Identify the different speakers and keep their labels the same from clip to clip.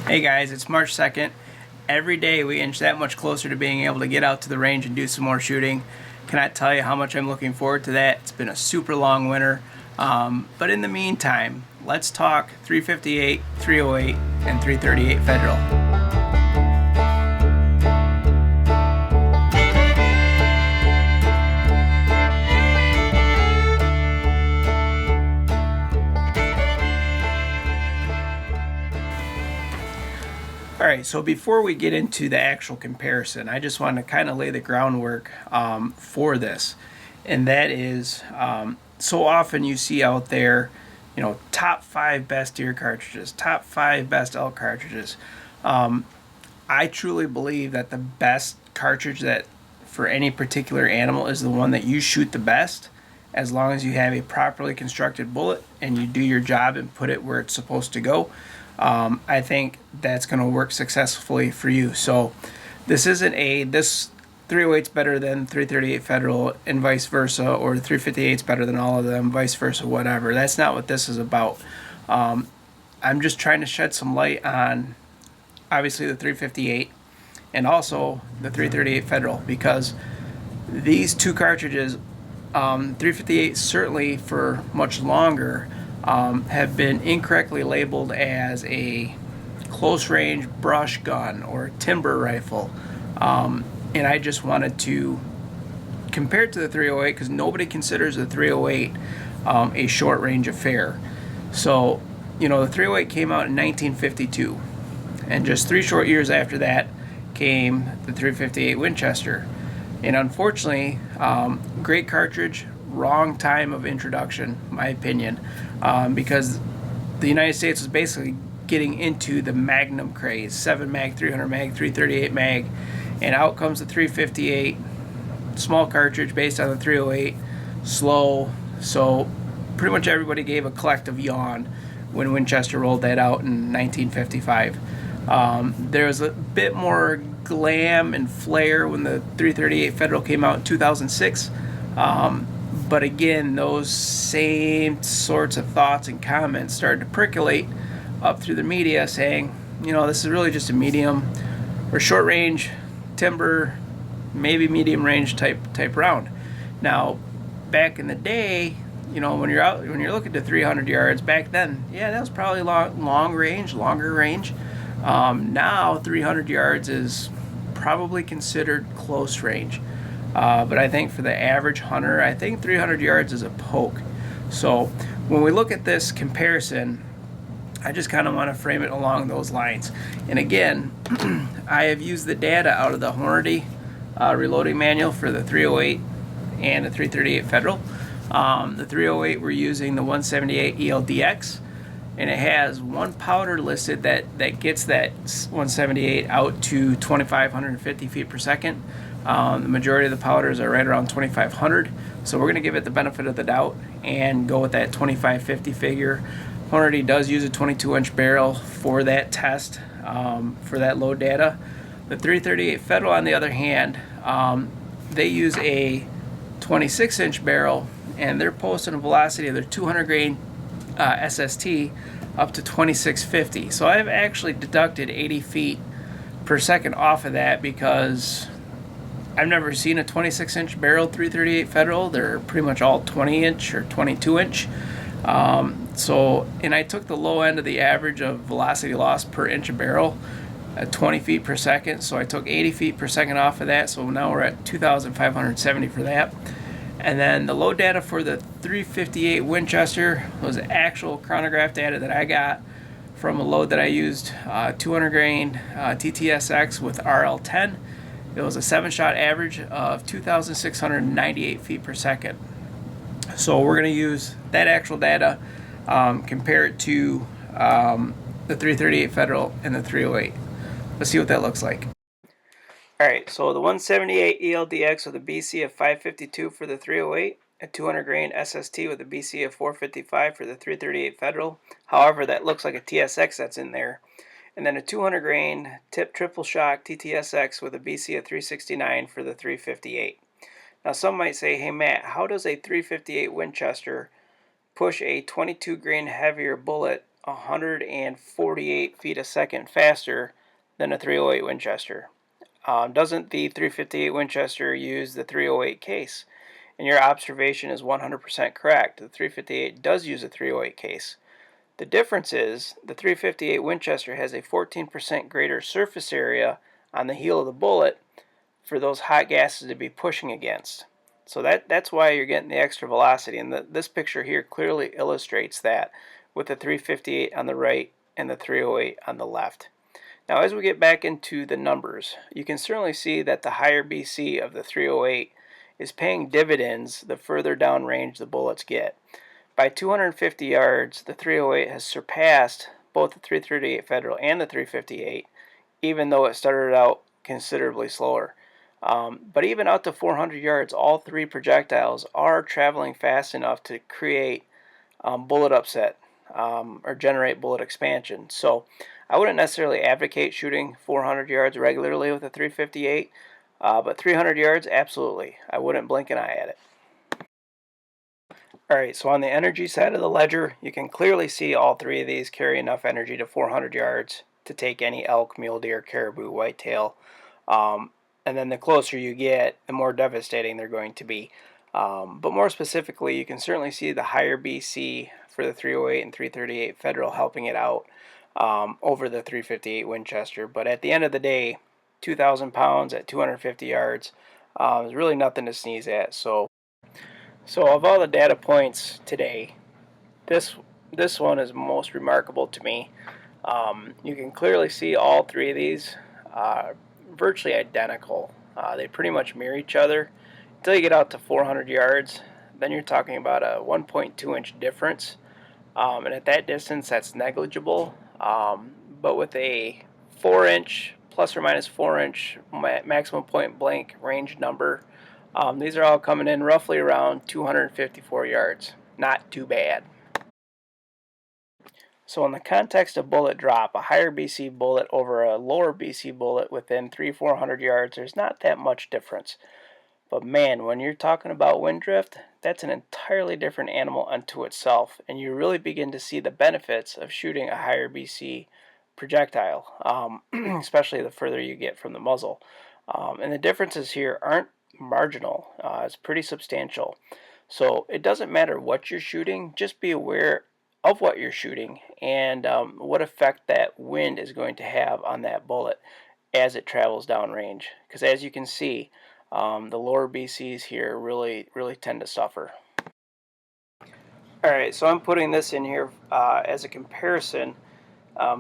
Speaker 1: Hey guys, it's March 2nd. Every day we inch that much closer to being able to get out to the range and do some more shooting. Cannot tell you how much I'm looking forward to that. It's been a super long winter. But in the meantime, let's talk 358, 308, and 338 Federal. Alright, so before we get into the actual comparison, I just want to kind of lay the groundwork for this. And that is, so often you see out there, top 5 best deer cartridges, top 5 best elk cartridges. I truly believe that the best cartridge that for any particular animal is the one that you shoot the best, as long as you have a properly constructed bullet and you do your job and put it where it's supposed to go. I think that's going to work successfully for you. So this isn't this 308's better than 338 Federal and vice versa, or 358's better than all of them, vice versa, whatever. That's not what this is about. I'm just trying to shed some light on obviously the 358 and also the 338 Federal, because these two cartridges, 358 certainly for much longer, have been incorrectly labeled as a close range brush gun or timber rifle. And I just wanted to compare it to the 308 because nobody considers the 308 a short range affair. So, the 308 came out in 1952, and just 3 short years after that came the 358 Winchester. And unfortunately, great cartridge, wrong time of introduction, my opinion, because the United States was basically getting into the Magnum craze, 7 mag, 300 mag, 338 mag, and out comes the 358, small cartridge based on the 308, slow. So pretty much everybody gave a collective yawn when Winchester rolled that out in 1955. There was a bit more glam and flair when the 338 Federal came out in 2006. But again, those same sorts of thoughts and comments started to percolate up through the media saying, this is really just a medium or short range timber, maybe medium range type round. Now, back in the day, when you're looking to 300 yards, back then, that was probably longer range. Now 300 yards is probably considered close range. But I think for the average hunter, I think 300 yards is a poke. So when we look at this comparison, I just kind of want to frame it along those lines. And again, I have used the data out of the Hornady reloading manual for the 308 and the 338 Federal. The 308, we're using the 178 ELDX, and it has one powder listed that gets that 178 out to 2,550 feet per second. The majority of the powders are right around 2,500, so we're going to give it the benefit of the doubt and go with that 2,550 figure. Hornady does use a 22-inch barrel for that test, for that load data. The 338 Federal, on the other hand, they use a 26-inch barrel, and they're posting a velocity of their 200 grain SST up to 2,650. So I've actually deducted 80 feet per second off of that because I've never seen a 26-inch barrel 338 Federal. They're pretty much all 20-inch or 22-inch. And I took the low end of the average of velocity loss per inch of barrel at 20 feet per second. So I took 80 feet per second off of that. So now we're at 2,570 for that. And then the load data for the 358 Winchester was actual chronograph data that I got from a load that I used, 200 grain TTSX with RL10. It was a 7-shot average of 2,698 feet per second. So we're going to use that actual data, compare it to the 338 Federal and the 308. Let's see what that looks like. Alright, so the 178 ELDX with a BC of 552 for the 308, a 200 grain SST with a BC of 455 for the 338 Federal. However, that looks like a TSX that's in there. And then a 200 grain tip triple shock TTSX with a BC of 369 for the 358. Now some might say, hey Matt, how does a 358 Winchester push a 22 grain heavier bullet 148 feet a second faster than a 308 Winchester. Doesn't the 358 Winchester use the 308 case? And your observation is 100% correct. The 358 does use a 308 case. The difference is the 358 Winchester has a 14% greater surface area on the heel of the bullet for those hot gases to be pushing against. So that's why you're getting the extra velocity. And this picture here clearly illustrates that with the 358 on the right and the 308 on the left. Now as we get back into the numbers, you can certainly see that the higher BC of the 308 is paying dividends the further down range the bullets get. By 250 yards, the 308 has surpassed both the 338 Federal and the 358, even though it started out considerably slower. But even out to 400 yards, all three projectiles are traveling fast enough to create bullet upset or generate bullet expansion. So I wouldn't necessarily advocate shooting 400 yards regularly with a 358, but 300 yards, absolutely. I wouldn't blink an eye at it. Alright, so on the energy side of the ledger, you can clearly see all three of these carry enough energy to 400 yards to take any elk, mule deer, caribou, whitetail. And then the closer you get, the more devastating they're going to be. But more specifically, you can certainly see the higher BC for the 308 and 338 Federal helping it out over the 358 Winchester. But at the end of the day, 2,000 pounds at 250 yards is really nothing to sneeze at. So of all the data points today, this one is most remarkable to me. You can clearly see all three of these virtually identical. They pretty much mirror each other until you get out to 400 yards. Then you're talking about a 1.2 inch difference, and at that distance, that's negligible. But with a 4 inch plus or minus 4 inch maximum point blank range number, these are all coming in roughly around 254 yards. Not too bad. So in the context of bullet drop, a higher BC bullet over a lower BC bullet within 300-400 yards, there's not that much difference. But man, when you're talking about wind drift, that's an entirely different animal unto itself, and you really begin to see the benefits of shooting a higher BC projectile, especially the further you get from the muzzle. And the differences here aren't marginal. It's pretty substantial. So it doesn't matter what you're shooting, just be aware of what you're shooting and what effect that wind is going to have on that bullet as it travels downrange. Because as you can see, the lower BCs here really tend to suffer. Alright, so I'm putting this in here as a comparison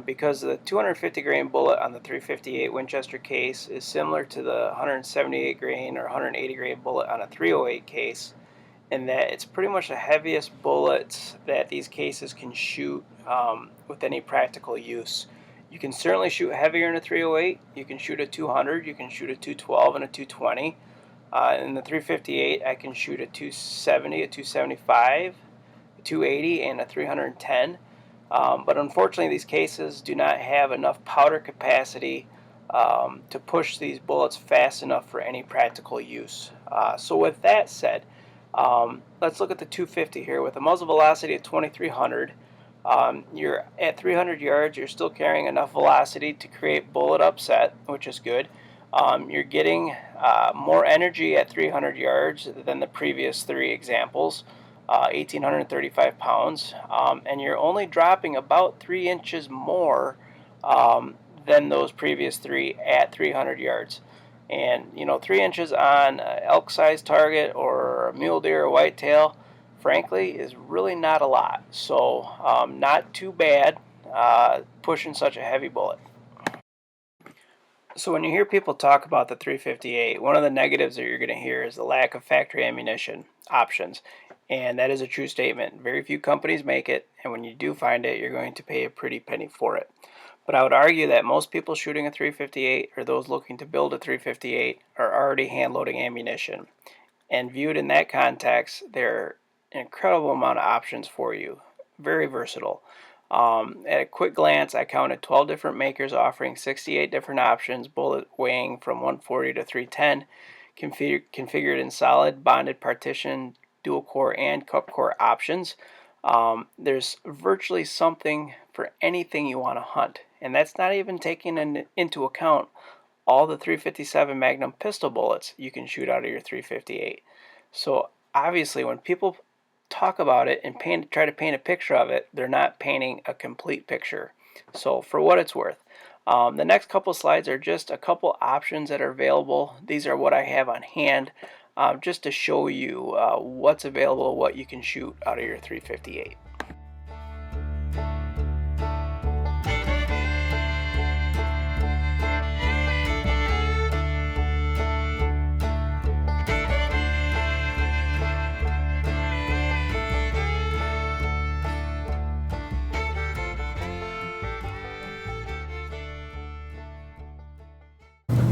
Speaker 1: because the 250 grain bullet on the 358 Winchester case is similar to the 178 grain or 180 grain bullet on a 308 case, in that it's pretty much the heaviest bullets that these cases can shoot with any practical use. You can certainly shoot heavier in a 308. You can shoot a 200. You can shoot a 212 and a 220. In the 358, I can shoot a 270, a 275, a 280, and a 310. But unfortunately, these cases do not have enough powder capacity to push these bullets fast enough for any practical use. So with that said, let's look at the 250 here. With a muzzle velocity of 2,300, you're at 300 yards, you're still carrying enough velocity to create bullet upset, which is good. You're getting more energy at 300 yards than the previous three examples. 1,835 pounds, and you're only dropping about 3 inches more than those previous three at 300 yards. And 3 inches on an elk-sized target or a mule deer or whitetail, frankly, is really not a lot. So not too bad pushing such a heavy bullet. So when you hear people talk about the 358, one of the negatives that you're going to hear is the lack of factory ammunition options. And that is a true statement. Very few companies make it, and when you do find it, you're going to pay a pretty penny for it. But I would argue that most people shooting a 358 or those looking to build a 358 are already hand-loading ammunition. And viewed in that context, there are an incredible amount of options for you. Very versatile. At a quick glance, I counted 12 different makers offering 68 different options, bullet weighing from 140 to 310, configured in solid, bonded partition, dual core, and cup core options. There's virtually something for anything you want to hunt. And that's not even taking into account all the 357 Magnum pistol bullets you can shoot out of your 358. So obviously when people talk about it and try to paint a picture of it, they're not painting a complete picture. So for what it's worth, the next couple slides are just a couple options that are available. These are what I have on hand, just to show you what's available, what you can shoot out of your 358.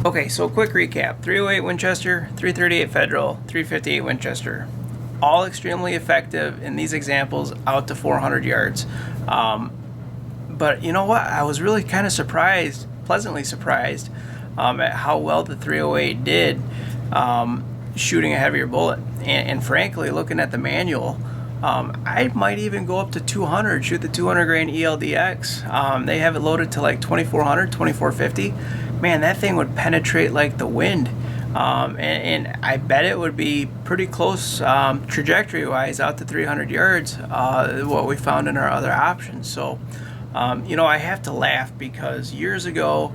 Speaker 1: Okay, so quick recap. 308 Winchester, 338 Federal, 358 Winchester. All extremely effective in these examples out to 400 yards. But you know what? I was really kind of surprised, pleasantly surprised, at how well the 308 did shooting a heavier bullet. And frankly, looking at the manual, I might even go up to 200, shoot the 200 grain ELDX. They have it loaded to like 2400, 2450. Man, that thing would penetrate like the wind. And I bet it would be pretty close trajectory-wise out to 300 yards, what we found in our other options. So, you know, I have to laugh because years ago,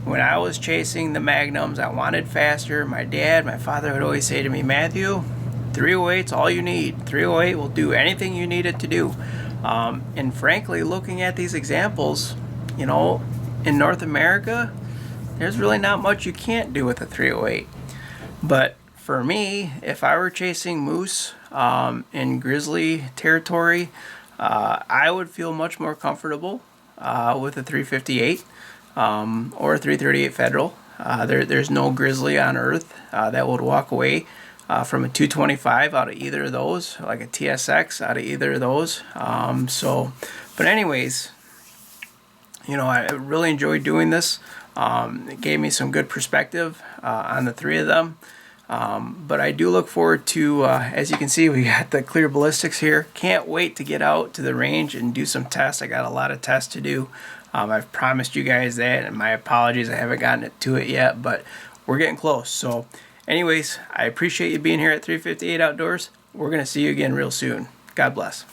Speaker 1: when I was chasing the Magnums, I wanted faster. My father would always say to me, Matthew, 308's all you need. 308 will do anything you need it to do. And frankly, looking at these examples, you know, in North America, there's really not much you can't do with a 308. But for me, if I were chasing moose in grizzly territory, I would feel much more comfortable with a 358 or a 338 Federal. There's no grizzly on earth that would walk away from a 225 out of either of those, like a TSX out of either of those. But anyways, you know, I really enjoyed doing this. It gave me some good perspective on the three of them. But I do look forward to, as you can see, we got the clear ballistics here. Can't wait to get out to the range and do some tests. I got a lot of tests to do. I've promised you guys that, and my apologies, I haven't gotten to it yet, but we're getting close. So anyways, I appreciate you being here at 358 Outdoors. We're going to see you again real soon. God bless.